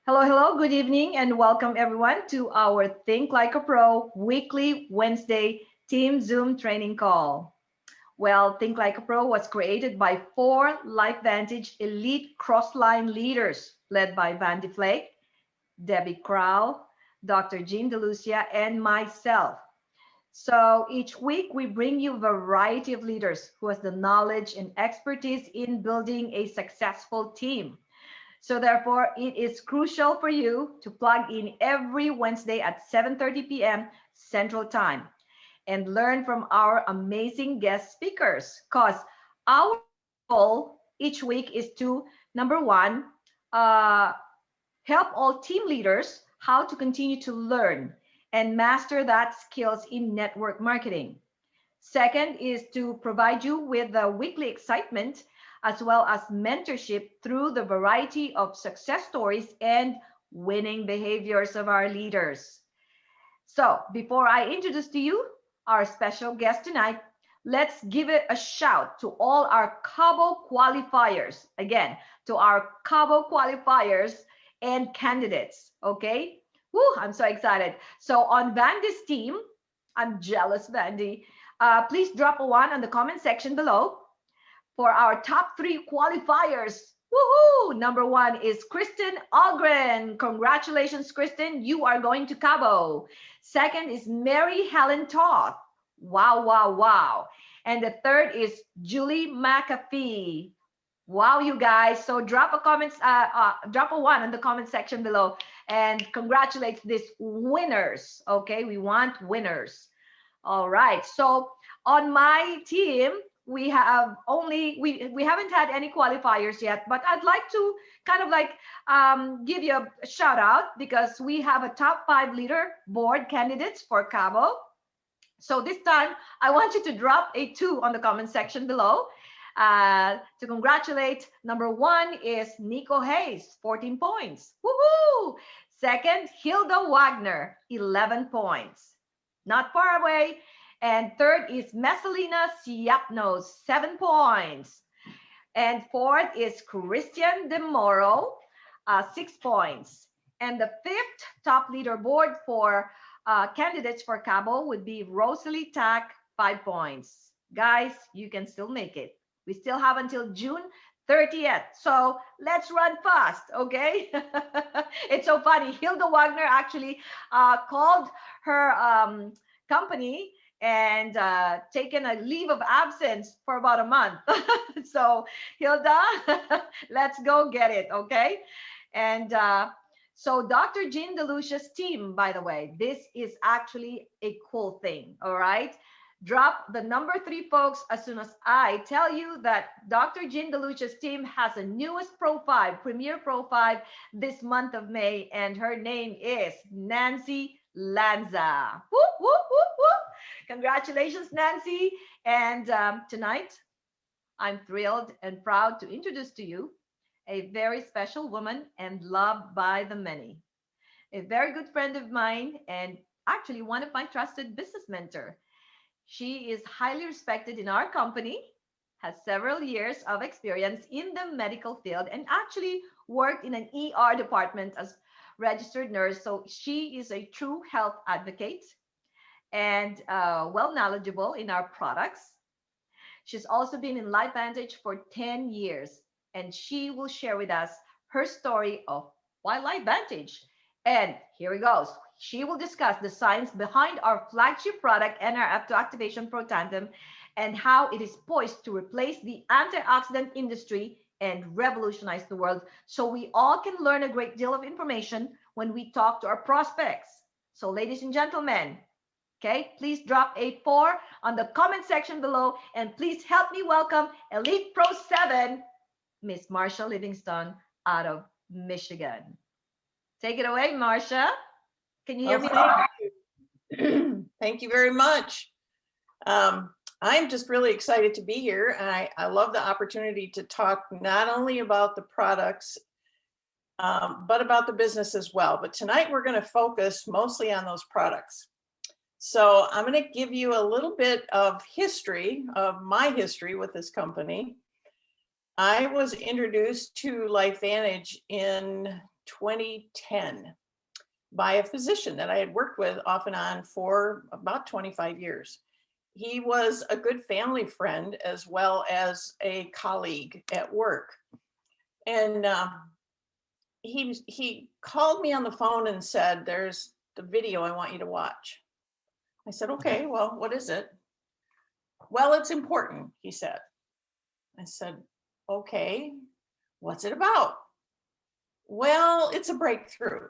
Hello, hello, good evening, and welcome everyone to our Think Like a Pro weekly Wednesday Team Zoom training call. Well, Think Like a Pro was created by four LifeVantage elite crossline leaders led by Vandy Flake, Debbie Crowell, Dr. Jean DeLucia, and myself. So each week we bring you a variety of leaders who has the knowledge and expertise in building a successful team. So therefore, it is crucial for you to plug in every Wednesday at 7:30 p.m. Central Time and learn from our amazing guest speakers. Because our goal each week is to, number one, uh, help all team leaders how to continue to learn and master that skills in network marketing. Second is to provide you with the weekly excitement as well as mentorship through the variety of success stories and winning behaviors of our leaders. So before I introduce to you our special guest tonight, let's give it a shout to all our Cabo qualifiers. Again, to our Cabo qualifiers and candidates. Okay? Woo, I'm so excited. So on Vandy's team, I'm jealous, Vandy. Please drop a one on the comment section below for our top three qualifiers. Woohoo! Number one is Kristen Algren. Congratulations, Kristen. You are going to Cabo. Second is Mary Helen Toth. Wow, wow, wow. And the third is Julie McAfee. Wow, you guys. So drop a drop a one in the comment section below and congratulate these winners. Okay, we want winners. All right. So on my team, we have only we haven't had any qualifiers yet, but I'd like to kind of like give you a shout out because we have a top 5 leader board candidates for Cabo. So this time I want you to drop a 2 on the comment section below to congratulate. Number 1 is Nico Hayes, 14 points. Woohoo! Second, Hilda Wagner, 11 points. Not far away. And third is Messalina Siapnos, 7 points. And fourth is Christian De Moro, 6 points. And the fifth top leaderboard for candidates for Cabo would be Rosalie Tack, 5 points. Guys, you can still make it. We still have until June 30th. So let's run fast, okay? It's so funny. Hilda Wagner actually called her company and taken a leave of absence for about a month. So Hilda, let's go get it, okay? And so Dr. Jean DeLucia's team, by the way, this is actually a cool thing, all right? Drop the number 3, folks, as soon as I tell you that Dr. Jean DeLucia's team has a newest profile, Premier Profile, this month of May, and her name is Nancy Lanza. Whoop, whoop, whoop, whoop. Congratulations, Nancy. And tonight, I'm thrilled and proud to introduce to you a very special woman and loved by the many. A very good friend of mine and actually one of my trusted business mentor. She is highly respected in our company, has several years of experience in the medical field, and actually worked in an ER department as registered nurse. So she is a true health advocate and well knowledgeable in our products. She's also been in LifeVantage for 10 years, and she will share with us her story of why LifeVantage. And here it goes. She will discuss the science behind our flagship product, Nrf2 Activation Pro Tandem, and how it is poised to replace the antioxidant industry and revolutionize the world. So we all can learn a great deal of information when we talk to our prospects. So ladies and gentlemen, okay, please drop a 4 on the comment section below, and please help me welcome Elite Pro 7, Miss Marcia Livingston out of Michigan. Take it away, Marcia. Can you hear me? Thank you very much. I'm just really excited to be here, and I love the opportunity to talk not only about the products, but about the business as well. But tonight we're going to focus mostly on those products. So I'm going to give you a little bit of history, of my history with this company. I was introduced to LifeVantage in 2010 by a physician that I had worked with off and on for about 25 years. He was a good family friend as well as a colleague at work. And he called me on the phone and said, "There's the video I want you to watch." I said, "Okay, well, what is it?" "Well, it's important," he said. I said, "Okay, what's it about?" "Well, it's a breakthrough."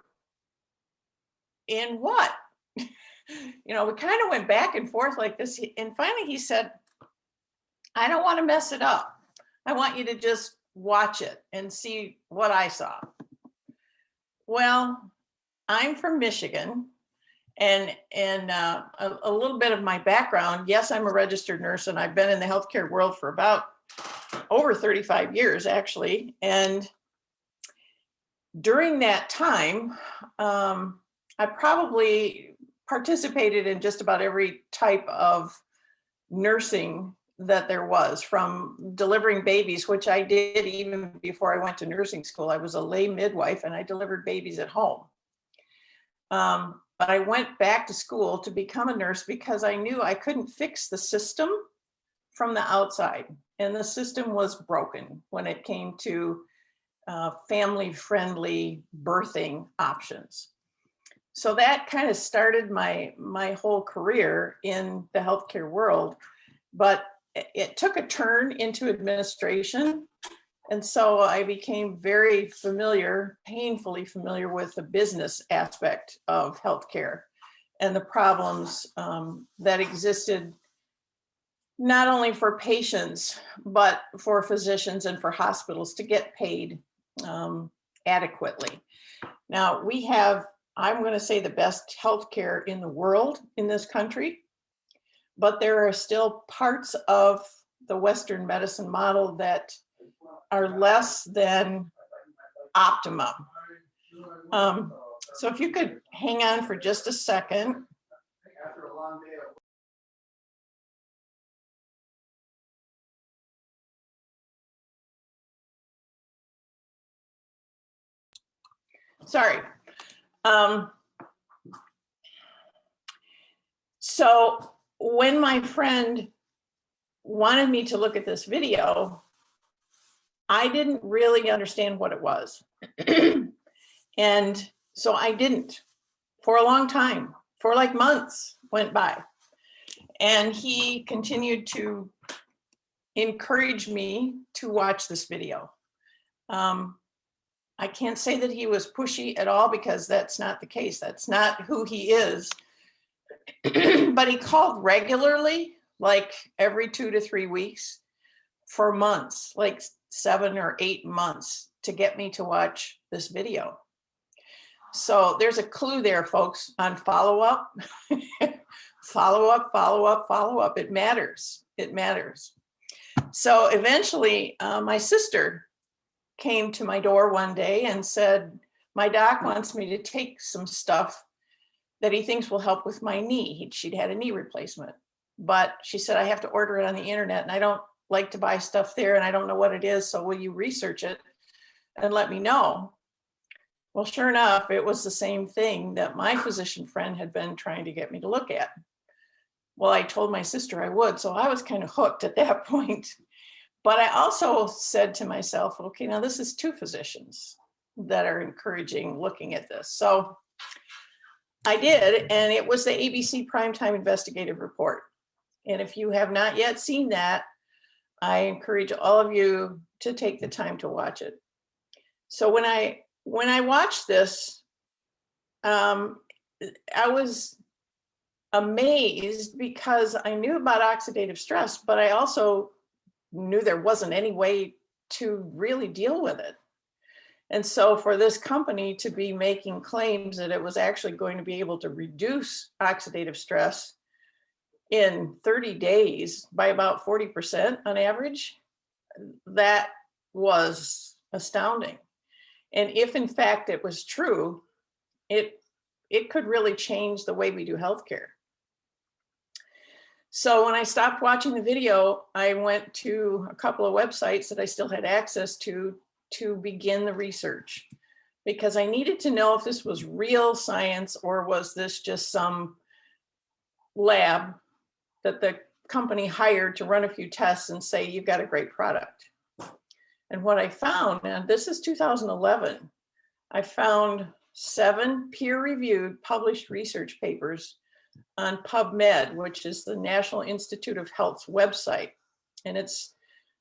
"In what?" We kind of went back and forth like this. And finally he said, "I don't want to mess it up. I want you to just watch it and see what I saw." Well, I'm from Michigan, and a little bit of my background. Yes, I'm a registered nurse, and I've been in the healthcare world for about over 35 years, actually. And during that time, I probably participated in just about every type of nursing that there was, from delivering babies, which I did even before I went to nursing school. I was a lay midwife and I delivered babies at home. But I went back to school to become a nurse because I knew I couldn't fix the system from the outside. And the system was broken when it came to family-friendly birthing options. So that kind of started my whole career in the healthcare world, but it took a turn into administration. And so I became very familiar, painfully familiar with the business aspect of healthcare and the problems that existed, not only for patients, but for physicians and for hospitals to get paid adequately. Now, we have, I'm going to say, the best healthcare in the world in this country, but there are still parts of the Western medicine model that are less than optimum. So if you could hang on for just a second. Sorry. So when my friend wanted me to look at this video, I didn't really understand what it was. And so I didn't for a long time, for like months went by. And he continued to encourage me to watch this video. I can't say that he was pushy at all, because that's not the case. That's not who he is. But he called regularly, like every 2 to 3 weeks for months, like 7 or 8 months, to get me to watch this video. So there's a clue there, folks, on follow-up. Follow-up, follow-up, follow-up. It matters. It matters. So eventually, my sister came to my door one day and said, "My doc wants me to take some stuff that he thinks will help with my knee." She'd had a knee replacement, but she said, "I have to order it on the internet, and I don't like to buy stuff there, and I don't know what it is. So will you research it and let me know?" Well, sure enough, it was the same thing that my physician friend had been trying to get me to look at. Well, I told my sister I would, so I was kind of hooked at that point. But I also said to myself, okay, now this is 2 physicians that are encouraging looking at this. So I did, and it was the ABC Primetime Investigative Report. And if you have not yet seen that, I encourage all of you to take the time to watch it. So when I watched this, I was amazed, because I knew about oxidative stress, but I also knew there wasn't any way to really deal with it. And so for this company to be making claims that it was actually going to be able to reduce oxidative stress in 30 days by about 40% on average, that was astounding. And if in fact it was true, it could really change the way we do healthcare. So when I stopped watching the video, I went to a couple of websites that I still had access to begin the research. because I needed to know if this was real science or was this just some lab that the company hired to run a few tests and say, you've got a great product. And what I found, and this is 2011, I found 7 peer-reviewed published research papers on PubMed, which is the National Institute of Health's website. And it's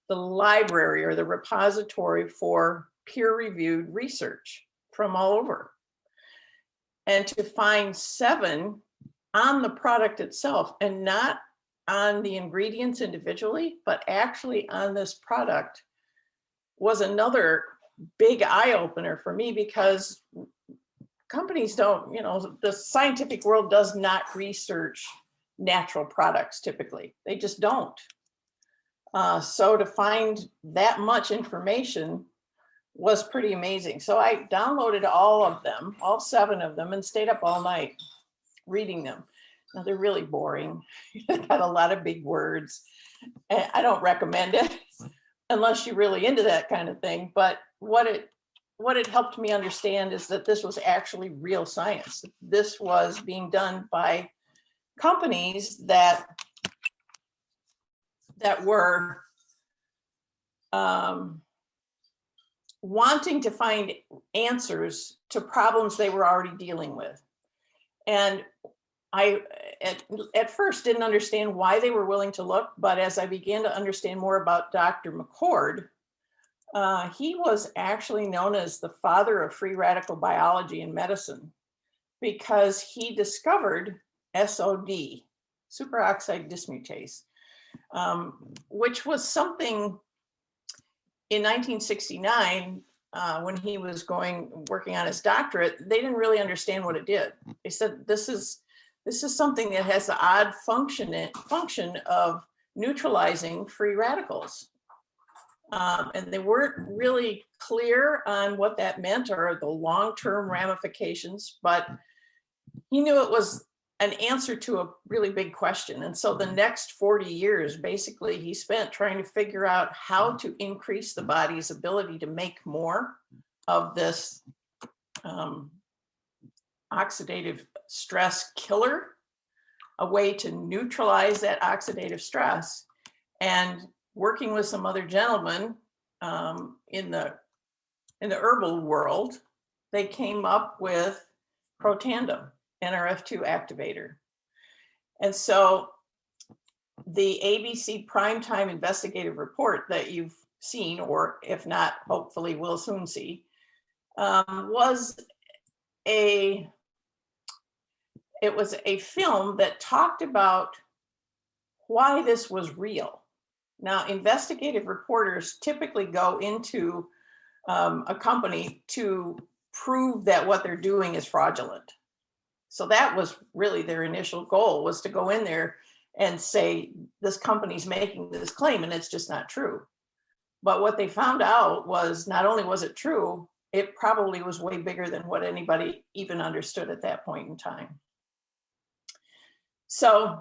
the library or the repository for peer-reviewed research from all over. And to find 7 on the product itself, and not on the ingredients individually, but actually on this product, was another big eye-opener for me, because companies don't, the scientific world does not research natural products typically. They just don't. So to find that much information was pretty amazing. So I downloaded all of them, all 7 of them, and stayed up all night reading them. Now they're really boring. They've got a lot of big words. And I don't recommend it unless you're really into that kind of thing. But what it helped me understand is that this was actually real science. This was being done by companies that were wanting to find answers to problems they were already dealing with. And I, at first, didn't understand why they were willing to look, but as I began to understand more about Dr. McCord, he was actually known as the father of free radical biology in medicine, because he discovered SOD, superoxide dismutase, which was something in 1969, when he was working on his doctorate. They didn't really understand what it did. They said, this is something that has the odd function of neutralizing free radicals. And they weren't really clear on what that meant or the long-term ramifications, but he knew it was an answer to a really big question. And so the next 40 years, basically, he spent trying to figure out how to increase the body's ability to make more of this oxidative stress killer, a way to neutralize that oxidative stress. And working with some other gentlemen in the herbal world, they came up with Protandim, Nrf2 activator. And so the ABC primetime investigative report that you've seen, or if not, hopefully will soon see, was a film that talked about why this was real. Now, investigative reporters typically go into a company to prove that what they're doing is fraudulent. So that was really their initial goal, was to go in there and say, this company's making this claim and it's just not true. But what they found out was, not only was it true, it probably was way bigger than what anybody even understood at that point in time. So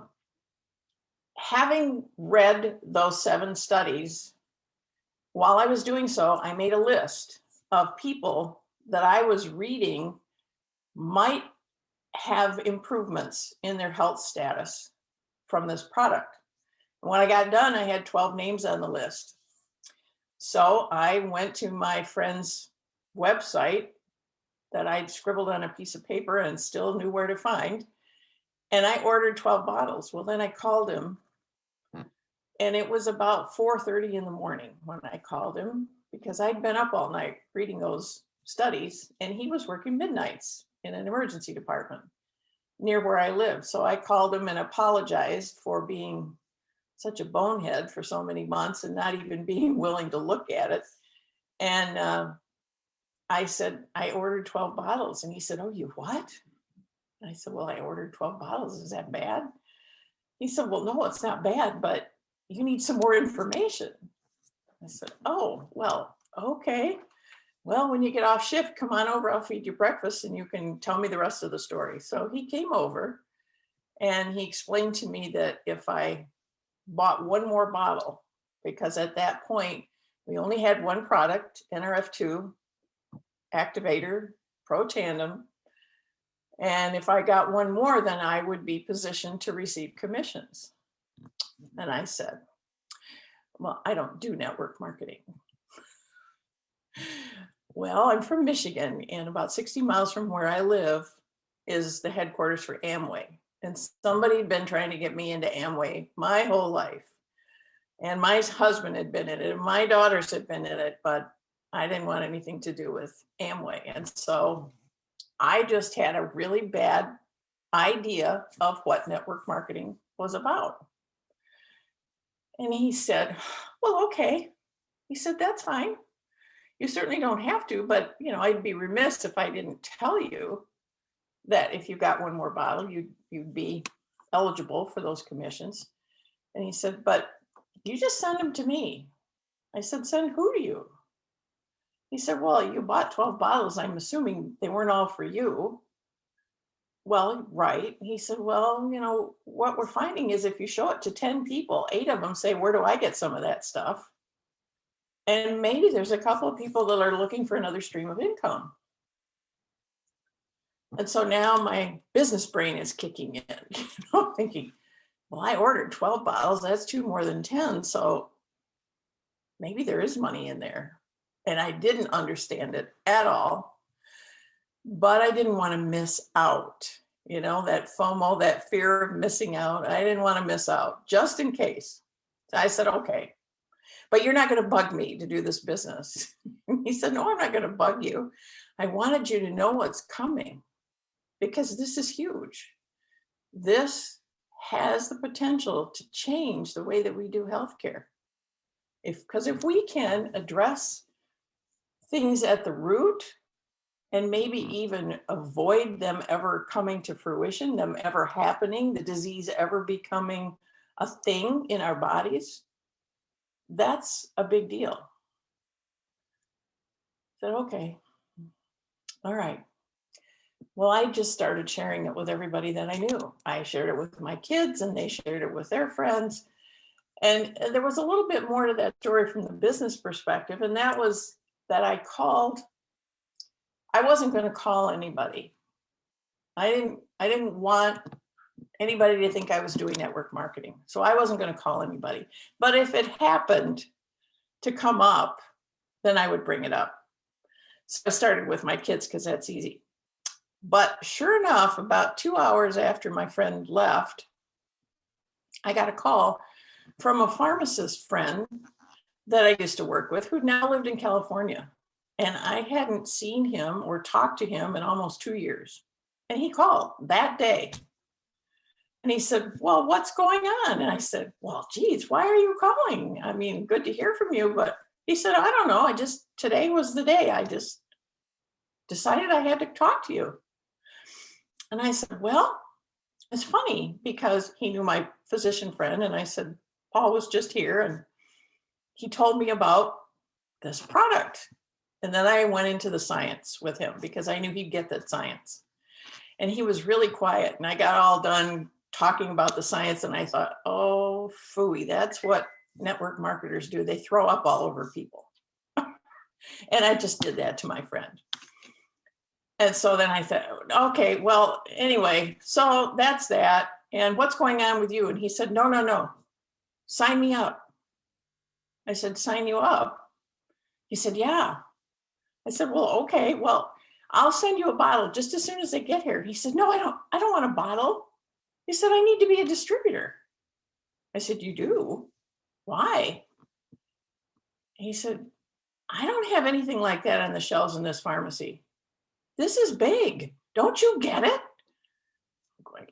having read those 7 studies, while I was doing so, I made a list of people that I was reading might have improvements in their health status from this product. And when I got done, I had 12 names on the list. So I went to my friend's website that I'd scribbled on a piece of paper and still knew where to find, and I ordered 12 bottles. Well, then I called him, and it was about 4:30 in the morning when I called him, because I'd been up all night reading those studies, and he was working midnights in an emergency department near where I live. So I called him and apologized for being such a bonehead for so many months and not even being willing to look at it. And I said, I ordered 12 bottles. And he said, oh, you what? And I said, well, I ordered 12 bottles. Is that bad? He said, well, no, it's not bad, but you need some more information. I said, oh, well, okay. Well, when you get off shift, come on over, I'll feed you breakfast and you can tell me the rest of the story. So he came over and he explained to me that if I bought one more bottle, because at that point we only had one product, Nrf2 activator, pro tandem. And if I got one more, then I would be positioned to receive commissions. And I said, well, I don't do network marketing. Well, I'm from Michigan, and about 60 miles from where I live is the headquarters for Amway. And somebody had been trying to get me into Amway my whole life. And my husband had been in it, and my daughters had been in it, but I didn't want anything to do with Amway. And so I just had a really bad idea of what network marketing was about. And he said, well, okay. He said, that's fine. You certainly don't have to, but I'd be remiss if I didn't tell you that if you got one more bottle, you'd be eligible for those commissions. And he said, but you just send them to me. I said, send who to you? He said, well, you bought 12 bottles. I'm assuming they weren't all for you. Well, right. He said, well, what we're finding is if you show it to 10 people, 8 of them say, where do I get some of that stuff? And maybe there's a couple of people that are looking for another stream of income. And so now my business brain is kicking in, thinking, well, I ordered 12 bottles. That's 2 more than 10. So maybe there is money in there. And I didn't understand it at all, but I didn't want to miss out, that FOMO, that fear of missing out. I didn't want to miss out just in case. So I said, okay, but you're not going to bug me to do this business. He said, no, I'm not going to bug you. I wanted you to know what's coming because this is huge. This has the potential to change the way that we do healthcare. Because if we can address things at the root and maybe even avoid them ever coming to fruition, them ever happening, the disease ever becoming a thing in our bodies, that's a big deal. I said, okay, all right. Well, I just started sharing it with everybody that I knew. I shared it with my kids and they shared it with their friends. And there was a little bit more to that story from the business perspective. And that was that I wasn't going to call anybody. I didn't want anybody to think I was doing network marketing. So I wasn't going to call anybody. But if it happened to come up, then I would bring it up. So I started with my kids because that's easy. But sure enough, about 2 hours after my friend left, I got a call from a pharmacist friend that I used to work with who now lived in California. And I hadn't seen him or talked to him in almost 2 years. And he called that day. And he said, well, what's going on? And I said, well, geez, why are you calling? I mean, good to hear from you. But he said, I don't know. Today was the day. I just decided I had to talk to you. And I said, well, it's funny because he knew my physician friend. And I said, Paul was just here and he told me about this product. And then I went into the science with him because I knew he'd get that science. And he was really quiet. And I got all done talking about the science. And I thought, oh, phooey, that's what network marketers do. They throw up all over people. And I just did that to my friend. And so then I thought, okay, well, anyway, so that's that. And what's going on with you? And he said, no, sign me up. I said, sign you up? He said, yeah. I said, well, okay, well, I'll send you a bottle just as soon as they get here. He said, no, I don't want a bottle. He said, I need to be a distributor. I said, you do? Why? He said, I don't have anything like that on the shelves in this pharmacy. This is big. Don't you get it? I'm going,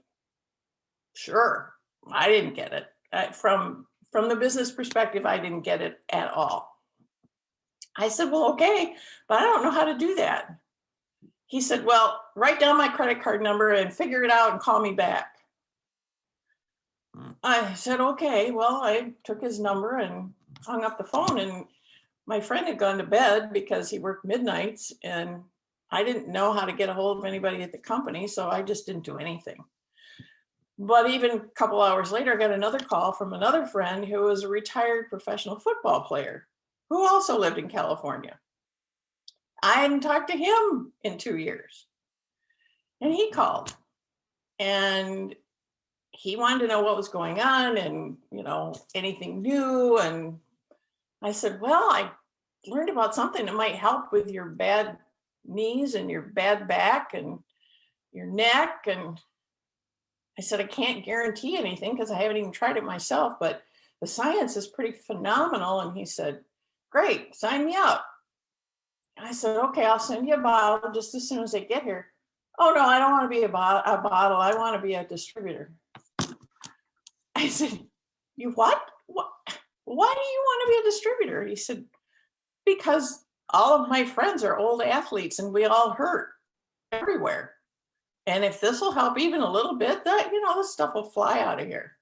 sure. I didn't get it. From the business perspective, I didn't get it at all. I said, well, okay, but I don't know how to do that. He said, well, write down my credit card number and figure it out and call me back. I said, okay. Well, I took his number and hung up the phone, and my friend had gone to bed because he worked midnights and I didn't know how to get a hold of anybody at the company, so I just didn't do anything. But even a couple hours later, I got another call from another friend who was a retired professional football player who also lived in California. I hadn't talked to him in 2 years. And he called and he wanted to know what was going on and, anything new. And I said, well, I learned about something that might help with your bad knees and your bad back and your neck. And I said, I can't guarantee anything because I haven't even tried it myself, but the science is pretty phenomenal. And he said, great, sign me up. I said, okay, I'll send you a bottle just as soon as they get here. Oh, no, I don't want to be a bottle. I want to be a distributor. I said, you what? Why do you want to be a distributor? He said, because all of my friends are old athletes and we all hurt everywhere. And if this will help even a little bit, this stuff will fly out of here.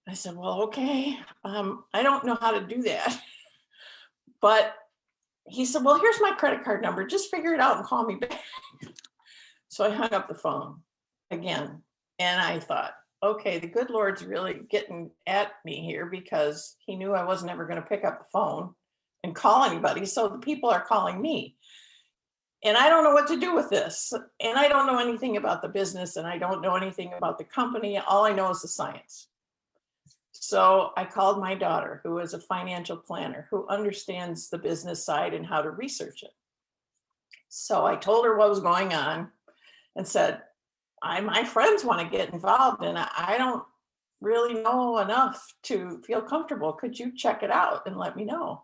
I said, well, okay. I don't know how to do that. But he said, well, here's my credit card number. Just figure it out and call me back. So I hung up the phone again. And I thought, okay, the good Lord's really getting at me here because he knew I wasn't ever going to pick up the phone and call anybody. So the people are calling me. And I don't know what to do with this. And I don't know anything about the business and I don't know anything about the company. All I know is the science. So I called my daughter, who is a financial planner, who understands the business side and how to research it. So I told her what was going on and said, my friends want to get involved and I don't really know enough to feel comfortable. Could you check it out and let me know?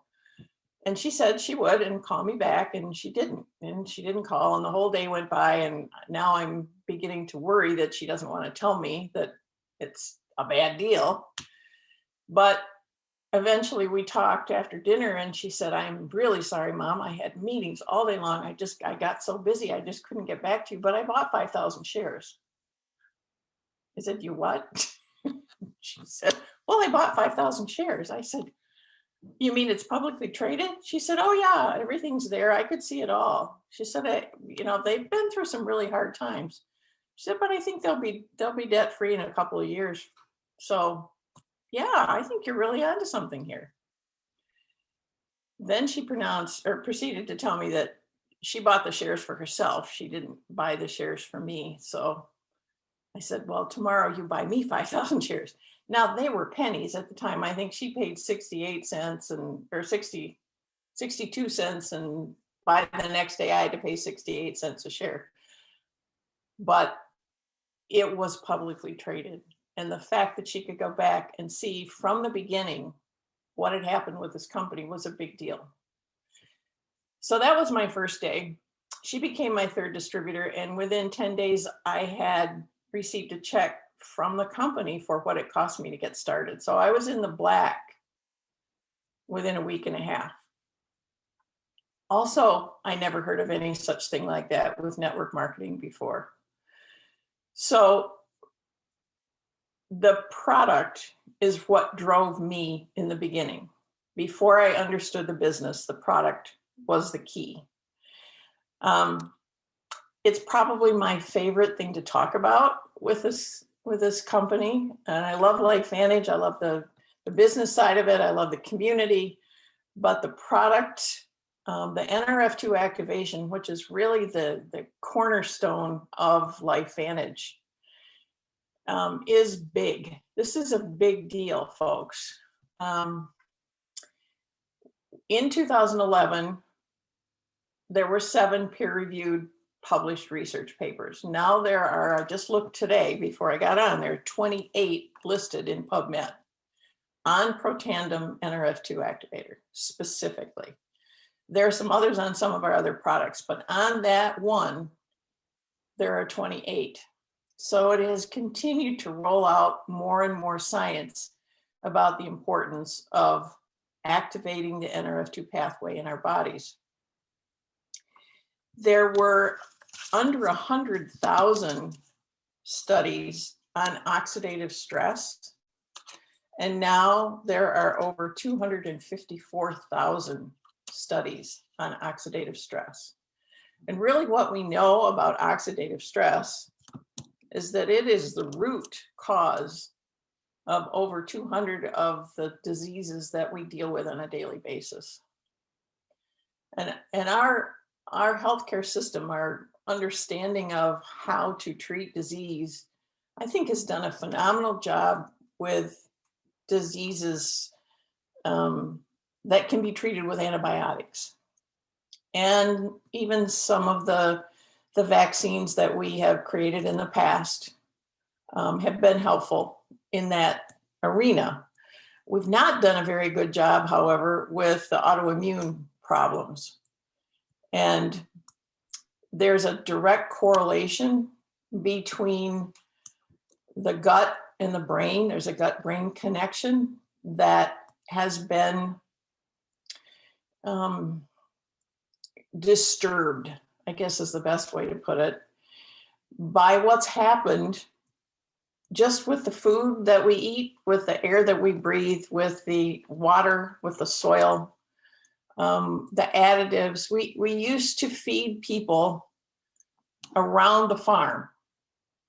And she said she would and call me back, and she didn't. And she didn't call, and the whole day went by, and now I'm beginning to worry that she doesn't want to tell me that it's a bad deal. But eventually we talked after dinner, and she said, I'm really sorry, Mom. I had meetings all day long. I got so busy, I just couldn't get back to you, but I bought 5,000 shares. I said, you what? She said, well, I bought 5,000 shares. I said, you mean it's publicly traded? She said, oh yeah, everything's there. I could see it all. She said, they've been through some really hard times. She said, but I think they'll be debt free in a couple of years. So yeah, I think you're really onto something here. Then she proceeded to tell me that she bought the shares for herself. She didn't buy the shares for me. So I said, well, tomorrow you buy me 5,000 shares. Now they were pennies at the time. I think she paid 68 cents or 62 cents. And by the next day I had to pay 68 cents a share. But it was publicly traded. And the fact that she could go back and see from the beginning what had happened with this company was a big deal. So that was my first day. She became my third distributor. And within 10 days, I had received a check from the company for what it cost me to get started. So I was in the black within a week and a half. Also, I never heard of any such thing like that with network marketing before. So the product is what drove me in the beginning. Before I understood the business, the product was the key. It's probably my favorite thing to talk about with this company. And I love LifeVantage. I love the business side of it. I love the community, but the product, the Nrf2 activation, which is really the cornerstone of LifeVantage, is big. This is a big deal, folks. In 2011, there were 7 peer-reviewed published research papers. Now there are, I just looked today before I got on, there are 28 listed in PubMed on Protandim Nrf2 activator specifically. There are some others on some of our other products, but on that one, there are 28. So it has continued to roll out more and more science about the importance of activating the Nrf2 pathway in our bodies. There were under 100,000 studies on oxidative stress, and now there are over 254,000 studies on oxidative stress. And really what we know about oxidative stress is that it is the root cause of over 200 of the diseases that we deal with on a daily basis. And our healthcare system, our understanding of how to treat disease, I think has done a phenomenal job with diseases that can be treated with antibiotics. And even some of the vaccines that we have created in the past have been helpful in that arena. We've not done a very good job, however, with the autoimmune problems. And there's a direct correlation between the gut and the brain. There's a gut-brain connection that has been disturbed, I guess is the best way to put it, by what's happened just with the food that we eat, with the air that we breathe, with the water, with the soil, the additives. We used to feed people around the farm.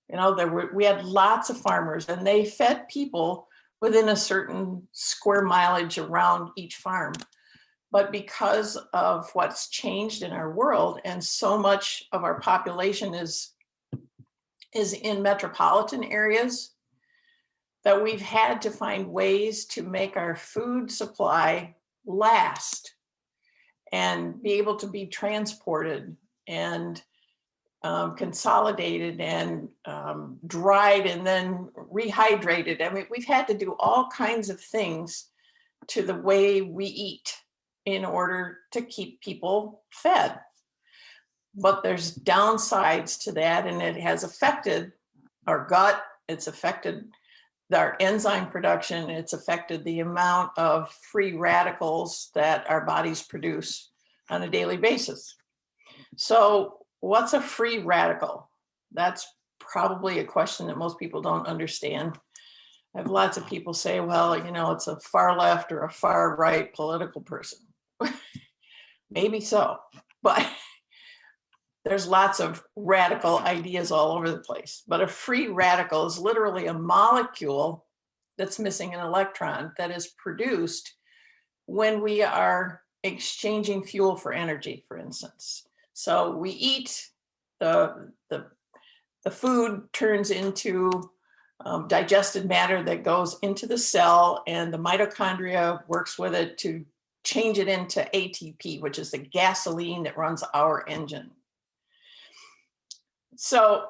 You know, we had lots of farmers, and they fed people within a certain square mileage around each farm. But because of what's changed in our world, and so much of our population is in metropolitan areas, that we've had to find ways to make our food supply last and be able to be transported and consolidated and dried and then rehydrated. I mean, we've had to do all kinds of things to the way we eat in order to keep people fed. But there's downsides to that, and it has affected our gut, it's affected our enzyme production, it's affected the amount of free radicals that our bodies produce on a daily basis. So what's a free radical? That's probably a question that most people don't understand. I have lots of people say, well, you know, it's a far left or a far right political person. Maybe so, but there's lots of radical ideas all over the place. But a free radical is literally a molecule that's missing an electron that is produced when we are exchanging fuel for energy, for instance. So we eat, the food turns into digested matter that goes into the cell, and the mitochondria works with it to change it into ATP, which is the gasoline that runs our engine. So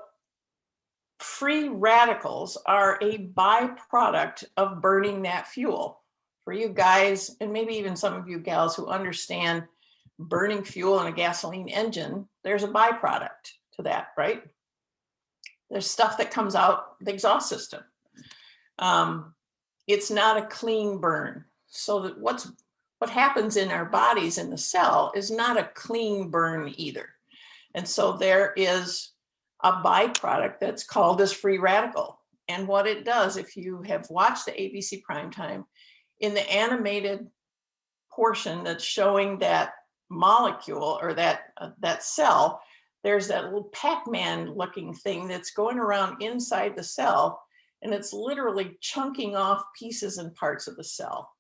free radicals are a byproduct of burning that fuel. For you guys, and maybe even some of you gals who understand burning fuel in a gasoline engine, there's a byproduct to that, right? There's stuff that comes out the exhaust system. It's not a clean burn. So that what happens in our bodies in the cell is not a clean burn either. And so there is a byproduct that's called as free radical. And what it does, if you have watched the ABC Primetime, in the animated portion that's showing that molecule or that cell, there's that little Pac-Man looking thing that's going around inside the cell, and it's literally chunking off pieces and parts of the cell.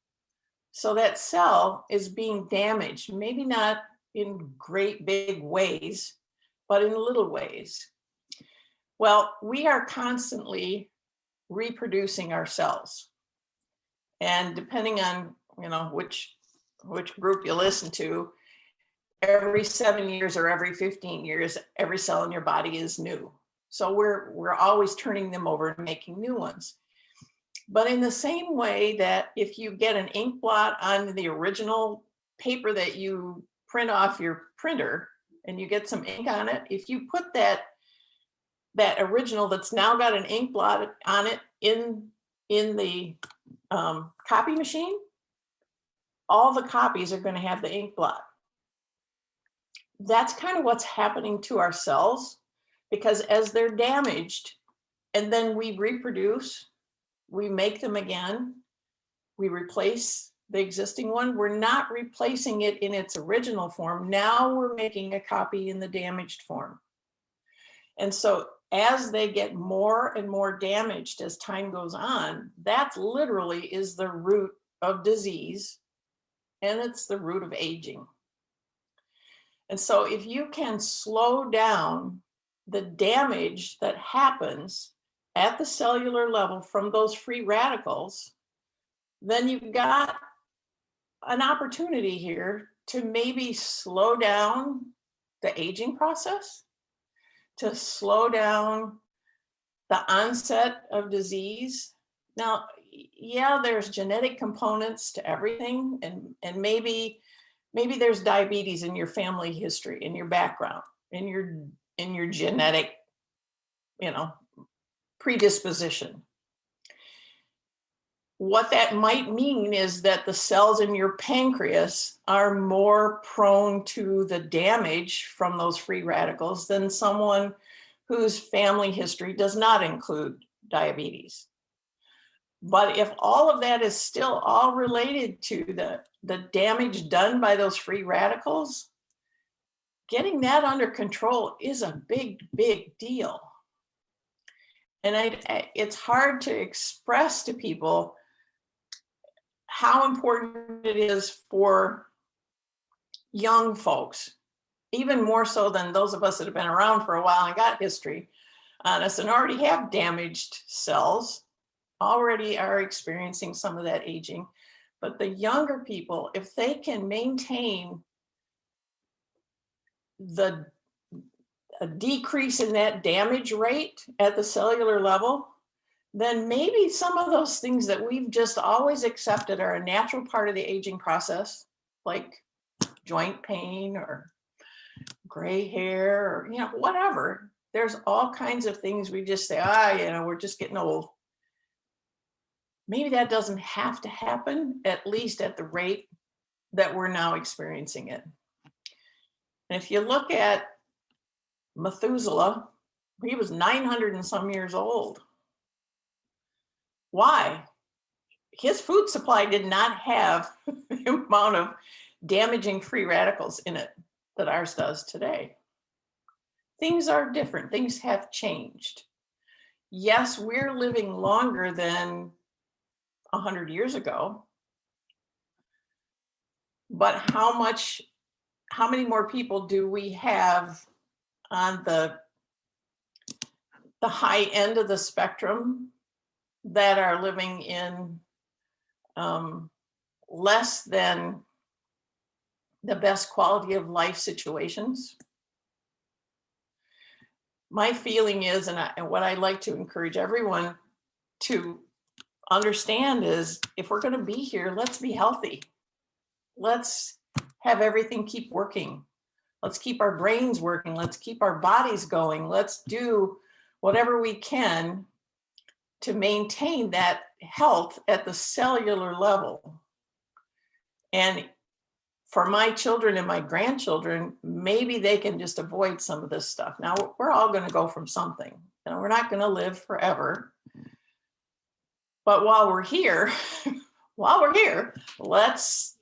So that cell is being damaged, maybe not in great big ways, but in little ways. Well, we are constantly reproducing our cells. And depending on, you know, which group you listen to, every 7 years or every 15 years, every cell in your body is new. So we're always turning them over and making new ones. But in the same way that if you get an ink blot on the original paper that you print off your printer and you get some ink on it, if you put that original that's now got an ink blot on it in the copy machine, all the copies are going to have the ink blot. That's kind of what's happening to our cells, because as they're damaged and then we reproduce, we make them again, we replace the existing one. We're not replacing it in its original form. Now we're making a copy in the damaged form. And so as they get more and more damaged as time goes on, that literally is the root of disease, and it's the root of aging. And so if you can slow down the damage that happens at the cellular level from those free radicals, then you've got an opportunity here to maybe slow down the aging process, to slow down the onset of disease. Now, yeah, there's genetic components to everything, and maybe there's diabetes in your family history, in your background, in your genetic, predisposition. What that might mean is that the cells in your pancreas are more prone to the damage from those free radicals than someone whose family history does not include diabetes. But if all of that is still all related to the damage done by those free radicals, getting that under control is a big, big deal. And it's hard to express to people how important it is for young folks, even more so than those of us that have been around for a while and got history on us and already have damaged cells, already are experiencing some of that aging. But the younger people, if they can maintain a decrease in that damage rate at the cellular level, then maybe some of those things that we've just always accepted are a natural part of the aging process, like joint pain or gray hair or whatever. There's all kinds of things we just say, we're just getting old. Maybe that doesn't have to happen, at least at the rate that we're now experiencing it. And if you look at Methuselah, he was 900 and some years old. Why? His food supply did not have the amount of damaging free radicals in it that ours does today. Things are different. Things have changed. Yes, we're living longer than 100 years ago, but how many more people do we have on the high end of the spectrum that are living in less than the best quality of life situations? My feeling is, and what I like to encourage everyone to understand is, if we're going to be here, let's be healthy. Let's have everything keep working. Let's keep our brains working. Let's keep our bodies going. Let's do whatever we can to maintain that health at the cellular level. And for my children and my grandchildren, maybe they can just avoid some of this stuff. Now, we're all going to go from something. We're not going to live forever. But while we're here, let's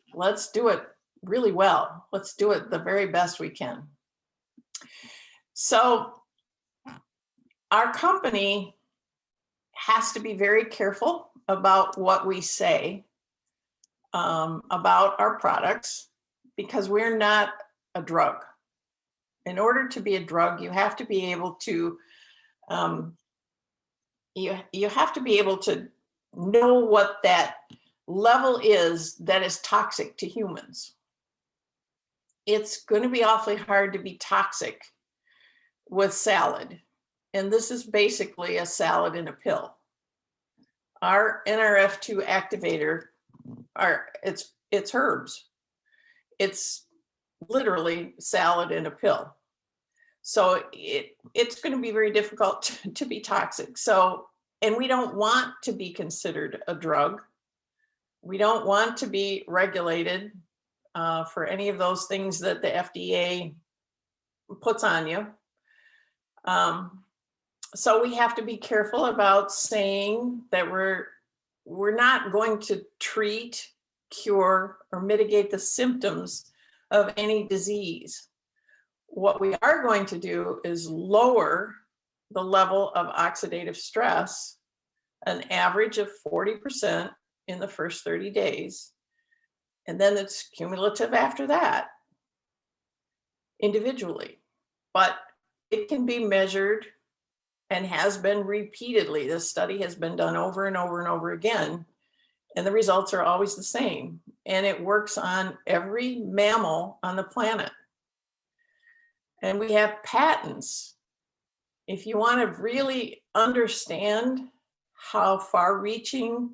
do it really well. Let's do it the very best we can. So our company has to be very careful about what we say about our products, because we're not a drug. In order to be a drug, you have to be able to you have to be able to know what that level is that is toxic to humans. It's going to be awfully hard to be toxic with salad. And this is basically a salad in a pill. Our Nrf2 activator, it's herbs. It's literally salad in a pill. So it's going to be very difficult to be toxic. So, and we don't want to be considered a drug. We don't want to be regulated for any of those things that the FDA puts on you. So we have to be careful about saying that we're not going to treat, cure, or mitigate the symptoms of any disease. What we are going to do is lower the level of oxidative stress, an average of 40% in the first 30 days. And then it's cumulative after that. individually, but it can be measured and has been repeatedly. This study has been done over and over and over again, and the results are always the same. And it works on every mammal on the planet. And we have patents. If you want to really understand how far-reaching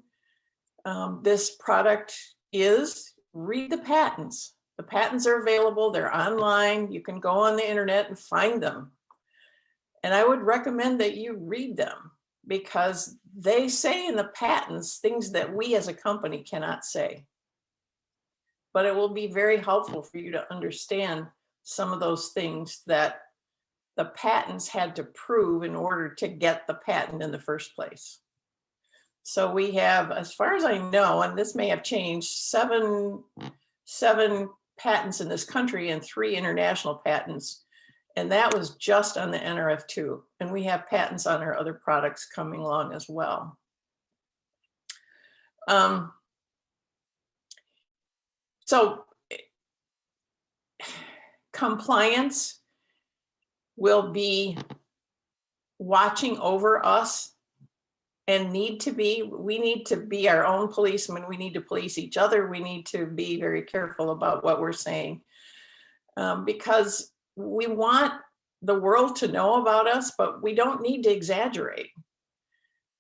this product is, read the patents. The patents are available, they're online, you can go on the internet and find them. And I would recommend that you read them, because they say in the patents things that we as a company cannot say. But it will be very helpful for you to understand some of those things that the patents had to prove in order to get the patent in the first place. So we have, as far as I know, and this may have changed, seven patents in this country and 3 international patents. And that was just on the Nrf2. And we have patents on our other products coming along as well. So compliance will be watching over us, and we need to be our own policemen. We need to police each other. We need to be very careful about what we're saying, because we want the world to know about us, but we don't need to exaggerate.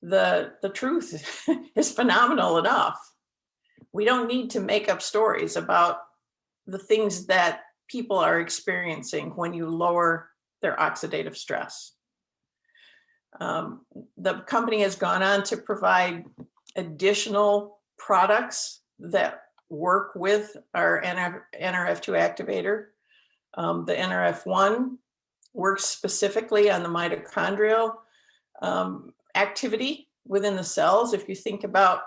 The truth is phenomenal enough. We don't need to make up stories about the things that people are experiencing when you lower their oxidative stress. The company has gone on to provide additional products that work with our Nrf2 activator. The Nrf1 works specifically on the mitochondrial activity within the cells. If you think about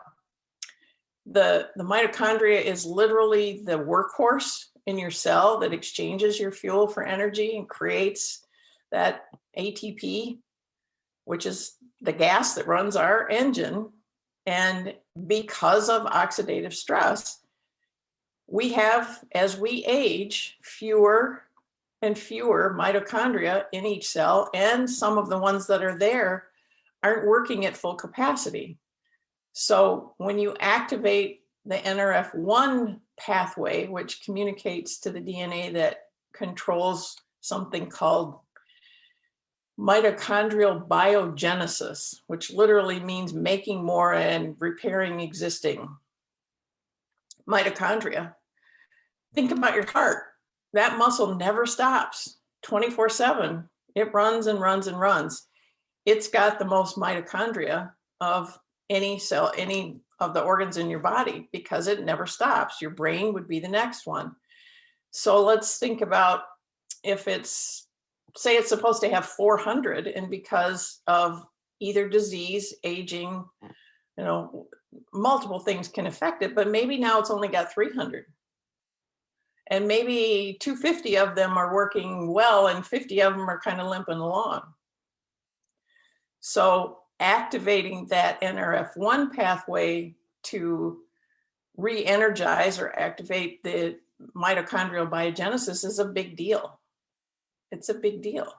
the mitochondria is literally the workhorse in your cell that exchanges your fuel for energy and creates that ATP, which is the gas that runs our engine. And because of oxidative stress, we have, as we age, fewer and fewer mitochondria in each cell, and some of the ones that are there aren't working at full capacity. So when you activate the Nrf1 pathway, which communicates to the DNA that controls something called mitochondrial biogenesis, which literally means making more and repairing existing mitochondria. Think about your heart. That muscle never stops 24/7. It runs and runs and runs. It's got the most mitochondria of any cell, any of the organs in your body, because it never stops. Your brain would be the next one. So let's think about, if it's, say it's supposed to have 400, and because of either disease, aging, multiple things can affect it, but maybe now it's only got 300. And maybe 250 of them are working well and 50 of them are kind of limping along. So activating that Nrf1 pathway to re-energize or activate the mitochondrial biogenesis is a big deal. It's a big deal.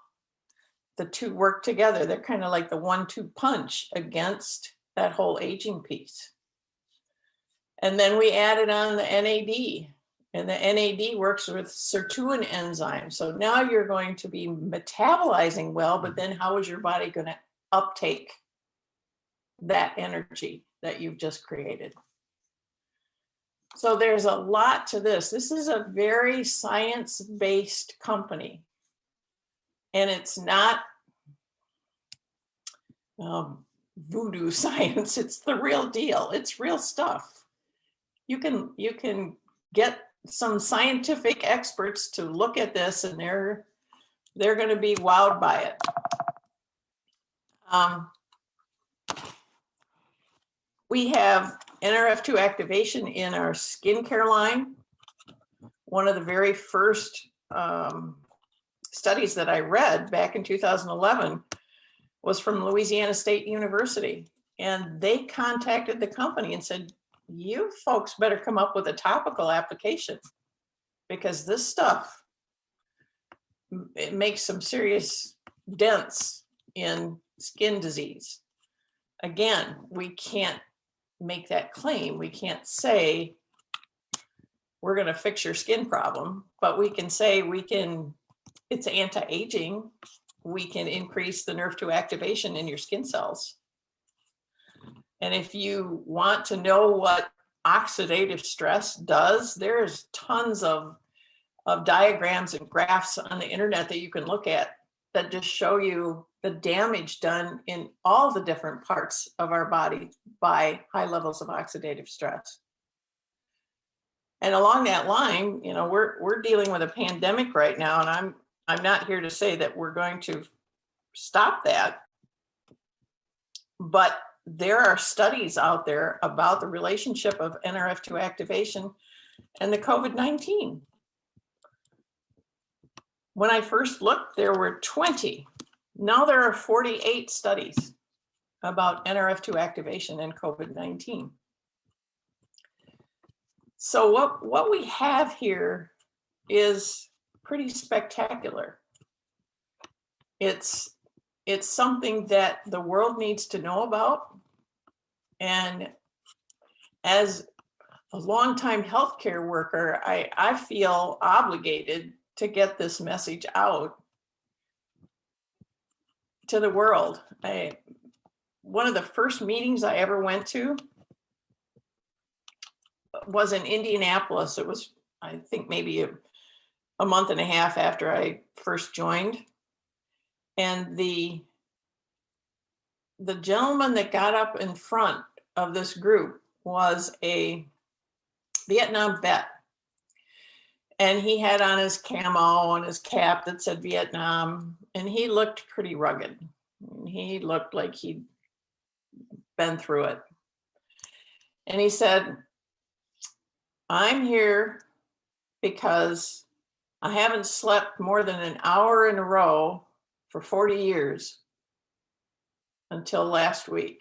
The two work together. They're kind of like the 1-2 punch against that whole aging piece. And then we added on the NAD, and the NAD works with sirtuin enzyme. So now you're going to be metabolizing well, but then how is your body going to uptake that energy that you've just created? So there's a lot to this. This is a very science-based company. And it's not voodoo science. It's the real deal. It's real stuff. You can get some scientific experts to look at this, and they're going to be wowed by it. We have Nrf2 activation in our skincare line. One of the very first studies that I read back in 2011 was from Louisiana State University. And they contacted the company and said, you folks better come up with a topical application, because this stuff it makes some serious dents in skin disease. Again, we can't make that claim. We can't say we're going to fix your skin problem, but we can say it's anti-aging. We can increase the Nrf2 activation in your skin cells. And if you want to know what oxidative stress does, there's tons of diagrams and graphs on the internet that you can look at that just show you the damage done in all the different parts of our body by high levels of oxidative stress. And along that line, you know, we're dealing with a pandemic right now, and I'm not here to say that we're going to stop that, but there are studies out there about the relationship of Nrf2 activation and the COVID-19. When I first looked, there were 20. Now there are 48 studies about Nrf2 activation and COVID-19. So what we have here is pretty spectacular. It's something that the world needs to know about. And as a longtime healthcare worker, I feel obligated to get this message out to the world. One of the first meetings I ever went to was in Indianapolis. It was, I think, maybe a month and a half after I first joined. And the gentleman that got up in front of this group was a Vietnam vet. And he had on his camo and his cap that said Vietnam, and he looked pretty rugged. He looked like he'd been through it. And he said, I'm here because I haven't slept more than an hour in a row for 40 years until last week.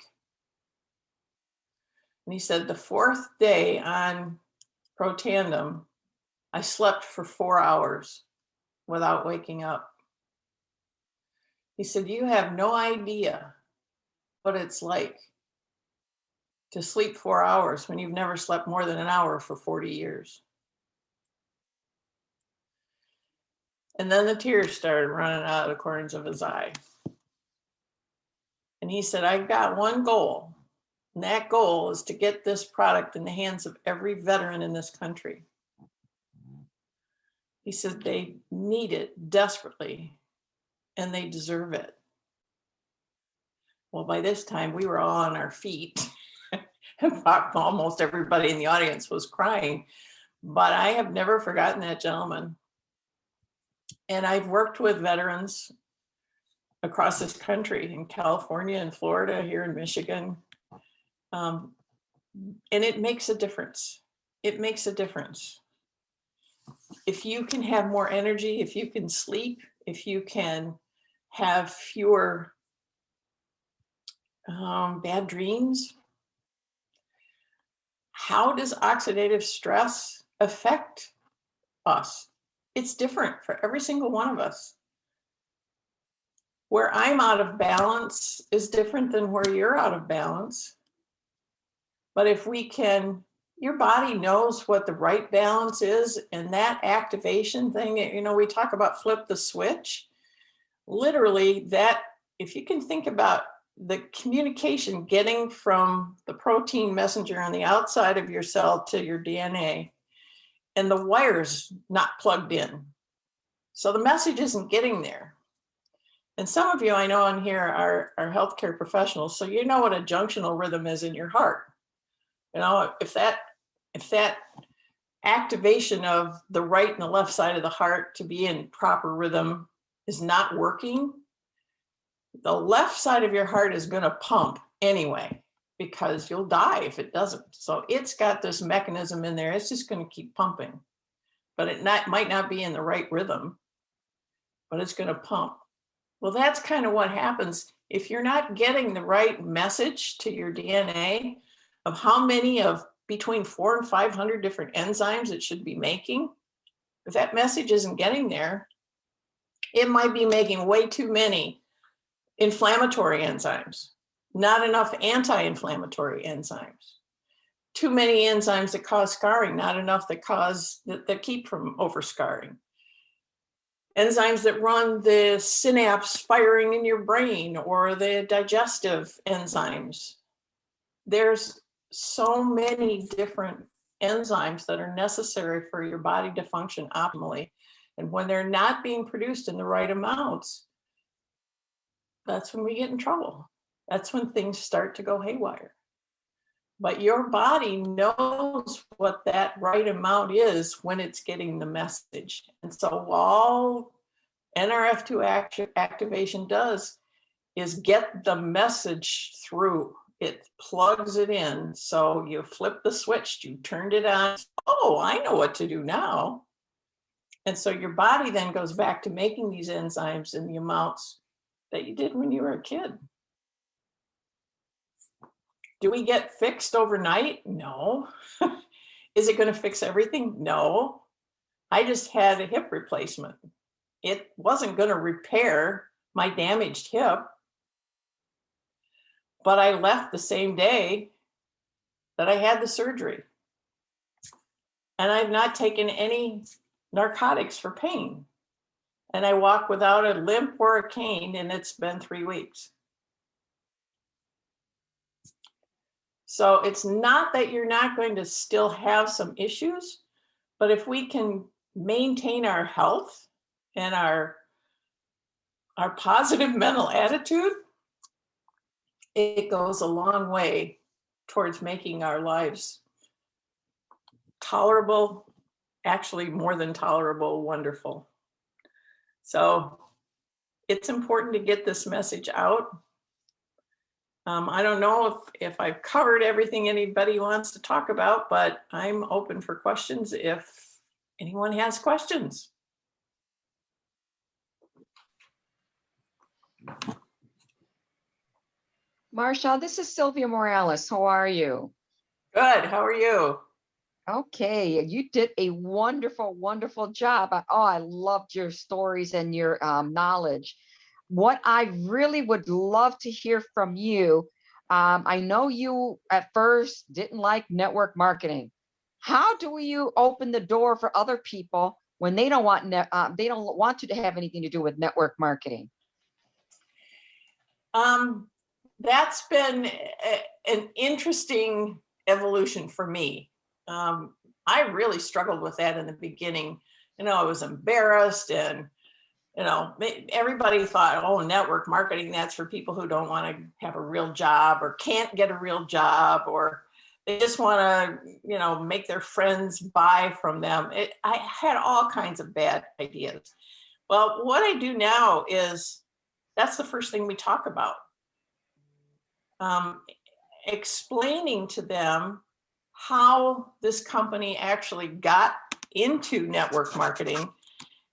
And he said, the fourth day on Protandim, I slept for 4 hours without waking up. He said, you have no idea what it's like to sleep 4 hours when you've never slept more than an hour for 40 years. And then the tears started running out of the corners of his eye. And he said, I've got one goal, and that goal is to get this product in the hands of every veteran in this country. He said they need it desperately, and they deserve it. Well, by this time, we were all on our feet. Almost everybody in the audience was crying, but I have never forgotten that gentleman. And I've worked with veterans across this country, in California and Florida, here in Michigan. And it makes a difference. It makes a difference. If you can have more energy, if you can sleep, if you can have fewer bad dreams, how does oxidative stress affect us? It's different for every single one of us. Where I'm out of balance is different than where you're out of balance. But if we can, your body knows what the right balance is, and that activation thing, you know, we talk about flip the switch. Literally, that, if you can think about the communication getting from the protein messenger on the outside of your cell to your DNA, and the wires not plugged in. So the message isn't getting there. And some of you I know on here are healthcare professionals, so you know what a junctional rhythm is in your heart. You know, if that activation of the right and the left side of the heart to be in proper rhythm is not working, the left side of your heart is going to pump anyway, because you'll die if it doesn't. So it's got this mechanism in there. It's just going to keep pumping, but it might not be in the right rhythm, but it's going to pump. Well, that's kind of what happens if you're not getting the right message to your DNA of how many of between 400 and 500 different enzymes it should be making. If that message isn't getting there, It might be making way too many inflammatory enzymes, not enough anti-inflammatory enzymes, too many enzymes that cause scarring, not enough that keep from overscarring. Enzymes that run the synapse firing in your brain or the digestive enzymes. There's so many different enzymes that are necessary for your body to function optimally. And when they're not being produced in the right amounts, that's when we get in trouble. That's when things start to go haywire. But your body knows what that right amount is when it's getting the message. And so all Nrf2 activation does is get the message through. It plugs it in. So you flip the switch, you turned it on. Oh, I know what to do now. And so your body then goes back to making these enzymes in the amounts that you did when you were a kid. Do we get fixed overnight? No. Is it going to fix everything? No. I just had a hip replacement. It wasn't going to repair my damaged hip, but I left the same day that I had the surgery. And I've not taken any narcotics for pain. And I walk without a limp or a cane, and it's been 3 weeks. So it's not that you're not going to still have some issues, but if we can maintain our health and our positive mental attitude, it goes a long way towards making our lives tolerable, actually more than tolerable, wonderful. So it's important to get this message out. I don't know if I've covered everything anybody wants to talk about, but I'm open for questions if anyone has questions. Marcia, this is Sylvia Morales. How are you? Good. How are you? Okay, you did a wonderful, wonderful job. I loved your stories and your knowledge. What I really would love to hear from you, I know you at first didn't like network marketing. How do you open the door for other people when they don't want you to have anything to do with network marketing? That's been an interesting evolution for me. I really struggled with that in the beginning. I was embarrassed, and everybody thought, oh, network marketing, that's for people who don't want to have a real job or can't get a real job, or they just want to, make their friends buy from them. I had all kinds of bad ideas. Well, what I do now is that's the first thing we talk about. Explaining to them how this company actually got into network marketing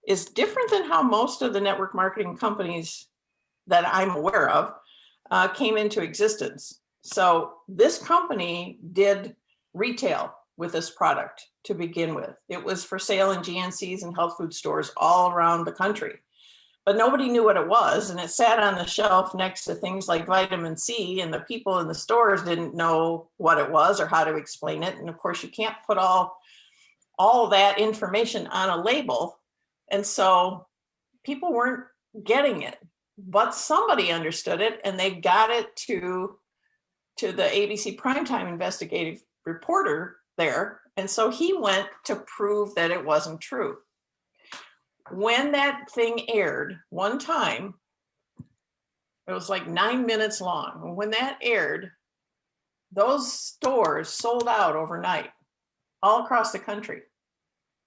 is different than how most of the network marketing companies that I'm aware of came into existence. So this company did retail with this product to begin with. It was for sale in GNCs and health food stores all around the country. But nobody knew what it was, and it sat on the shelf next to things like vitamin C, and the people in the stores didn't know what it was or how to explain it. And of course, you can't put all that information on a label. And so people weren't getting it, but somebody understood it, and they got it to the ABC primetime investigative reporter there. And so he went to prove that it wasn't true. When that thing aired one time, it was like 9 minutes long. When that aired, those stores sold out overnight all across the country.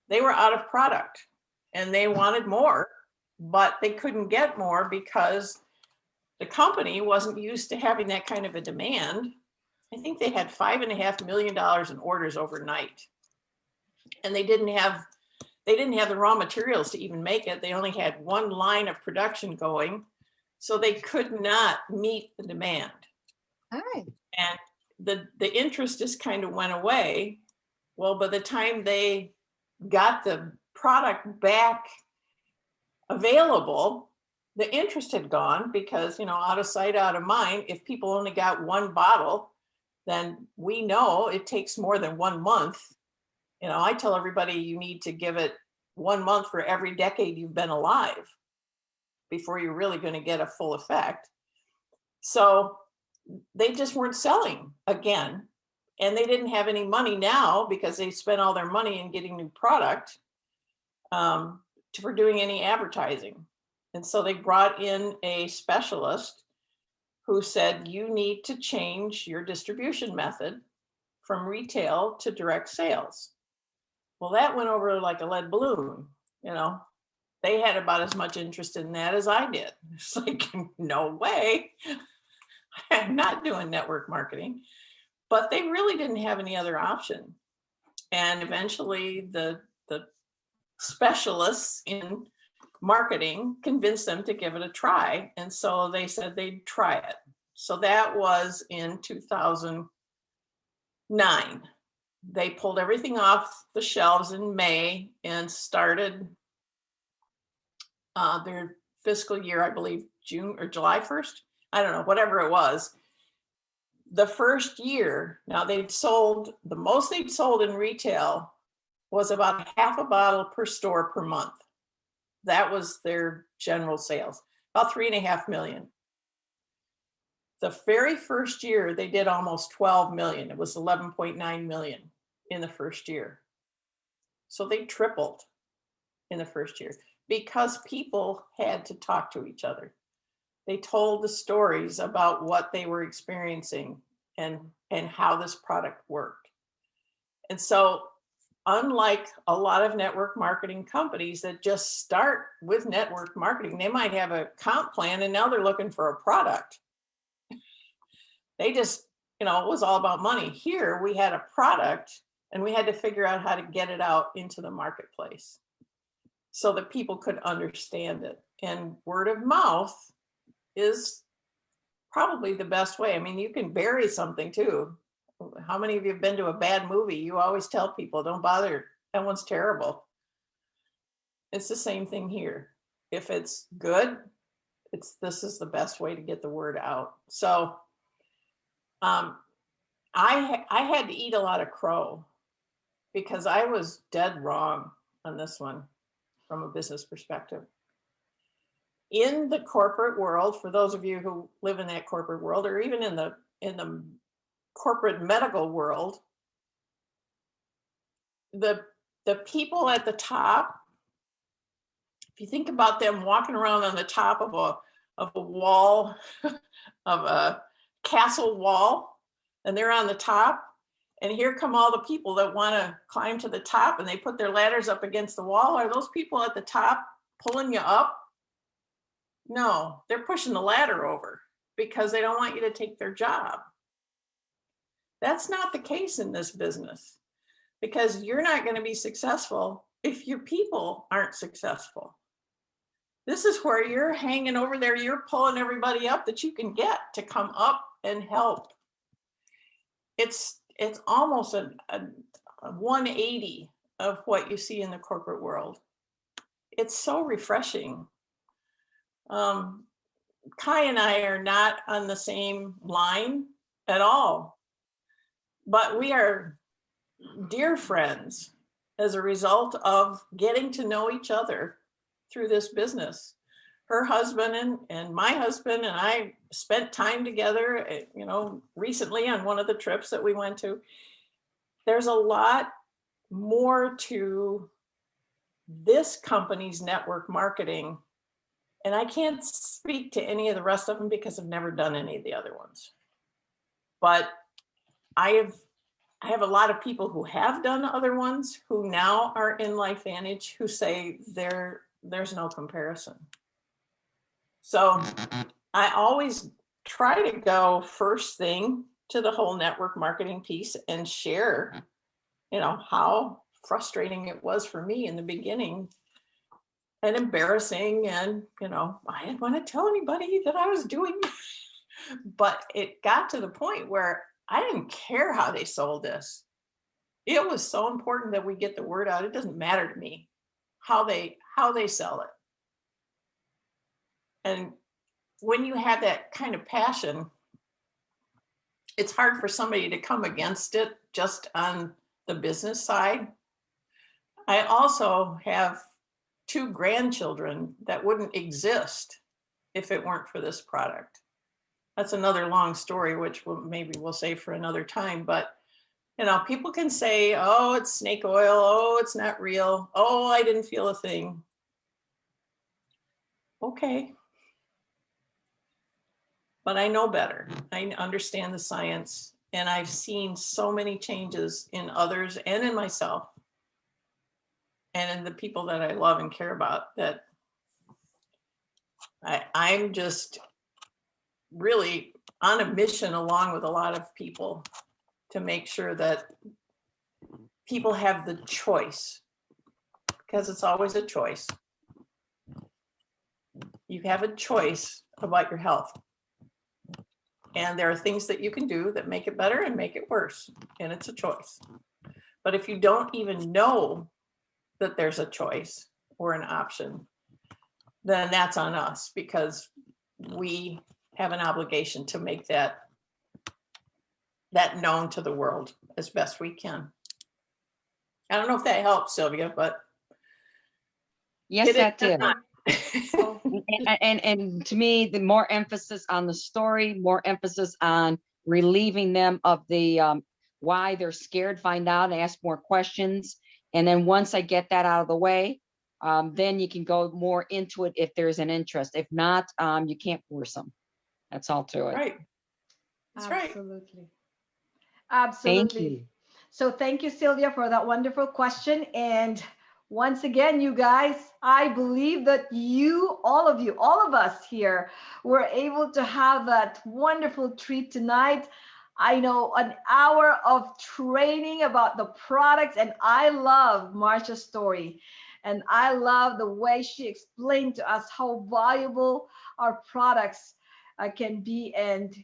They were out of product and they wanted more, but they couldn't get more because the company wasn't used to having that kind of a demand. I think they had $5.5 million in orders overnight, and they didn't have the raw materials to even make it. They only had one line of production going, so they could not meet the demand. All right. And the interest just kind of went away. Well, by the time they got the product back available, the interest had gone because, out of sight, out of mind. If people only got one bottle, then we know it takes more than 1 month. I tell everybody you need to give it 1 month for every decade you've been alive before you're really going to get a full effect. So they just weren't selling again. And they didn't have any money now because they spent all their money in getting new product for doing any advertising. And so they brought in a specialist who said, you need to change your distribution method from retail to direct sales. Well, that went over like a lead balloon. They had about as much interest in that as I did. It's like, no way. I'm not doing network marketing. But they really didn't have any other option. And eventually the specialists in marketing convinced them to give it a try. And so they said they'd try it. So that was in 2009. They pulled everything off the shelves in May and started their fiscal year, I believe, June or July 1st. I don't know, whatever it was. The first year, now the most they'd sold in retail was about half a bottle per store per month. That was their general sales, about 3.5 million. The very first year, they did almost 12 million. It was 11.9 million in the first year. So they tripled in the first year because people had to talk to each other. They told the stories about what they were experiencing and how this product worked. And so unlike a lot of network marketing companies that just start with network marketing, they might have a comp plan and now they're looking for a product. They just, it was all about money. Here we had a product and we had to figure out how to get it out into the marketplace so that people could understand it. And word of mouth is probably the best way. I mean, you can bury something too. How many of you have been to a bad movie? You always tell people, don't bother. That one's terrible. It's the same thing here. If it's good, this is the best way to get the word out. So I had to eat a lot of crow because I was dead wrong on this one from a business perspective. In the corporate world, for those of you who live in that corporate world, or even in the corporate medical world, the people at the top, if you think about them walking around on the top of a wall, of a castle wall, and they're on the top, and here come all the people that want to climb to the top, and they put their ladders up against the wall. Are those people at the top pulling you up? No, they're pushing the ladder over because they don't want you to take their job. That's not the case in this business, because you're not going to be successful if your people aren't successful. This is where you're hanging over there, you're pulling everybody up that you can get to come up and help. It's almost a 180 of what you see in the corporate world. It's so refreshing. Kai and I are not on the same line at all, but we are dear friends as a result of getting to know each other through this business. Her husband and my husband and I spent time together, recently on one of the trips that we went to. There's a lot more to this company's network marketing. And I can't speak to any of the rest of them because I've never done any of the other ones. But I have a lot of people who have done other ones who now are in LifeVantage who say there's no comparison. So I always try to go first thing to the whole network marketing piece and share, how frustrating it was for me in the beginning and embarrassing. And, I didn't want to tell anybody that I was doing, but it got to the point where I didn't care how they sold this. It was so important that we get the word out. It doesn't matter to me how they sell it. And when you have that kind of passion, it's hard for somebody to come against it just on the business side. I also have 2 grandchildren that wouldn't exist if it weren't for this product. That's another long story, which maybe we'll save for another time. But, you know, people can say, oh, it's snake oil. Oh, it's not real. Oh, I didn't feel a thing. Okay. But I know better. I understand the science, and I've seen so many changes in others and in myself and in the people that I love and care about, that I'm just really on a mission, along with a lot of people, to make sure that people have the choice, because it's always a choice. You have a choice about your health. And there are things that you can do that make it better and make it worse. And it's a choice. But if you don't even know that there's a choice or an option, then that's on us, because we have an obligation to make that known to the world as best we can. I don't know if that helps, Sylvia, but yes, that did. And to me, the more emphasis on the story, more emphasis on relieving them of the why they're scared, find out and ask more questions. And then once I get that out of the way, then you can go more into it if there's an interest. If not, you can't force them. That's all to it. Right. That's Absolutely. right. Absolutely. Thank you. So thank you, Sylvia, for that wonderful question. And once again, you guys, I believe that all of us here, were able to have that wonderful treat tonight. I know, an hour of training about the products, and I love Marcia's story. And I love the way she explained to us how valuable our products can be. And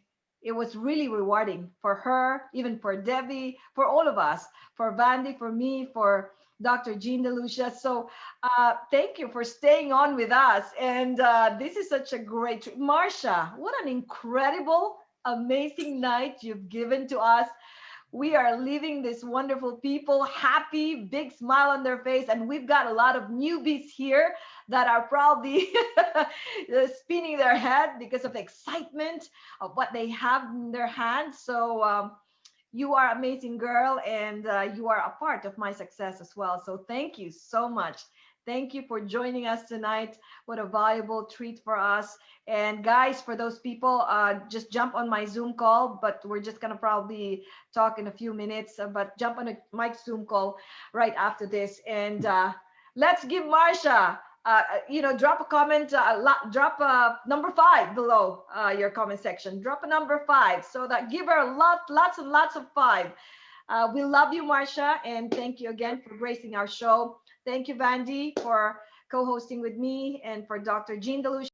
it was really rewarding for her, even for Debbie, for all of us, for Vandy, for me, for Dr. Jean DeLucia. So thank you for staying on with us. And this is such a great, Marcia, what an incredible, amazing night you've given to us. We are leaving these wonderful people happy, big smile on their face. And we've got a lot of newbies here that are probably spinning their head because of the excitement of what they have in their hands. So you are amazing, girl, and you are a part of my success as well. So thank you so much. Thank you for joining us tonight. What a valuable treat for us. And guys, for those people, just jump on my Zoom call, but we're just gonna probably talk in a few minutes, but jump on my Zoom call right after this. And let's give Marcia, drop a comment, drop a number 5 below your comment section. Drop a number 5 so that give her lots and lots of 5. We love you, Marcia, and thank you again for gracing our show. Thank you, Vandy, for co-hosting with me, and for Dr. Jean DeLucia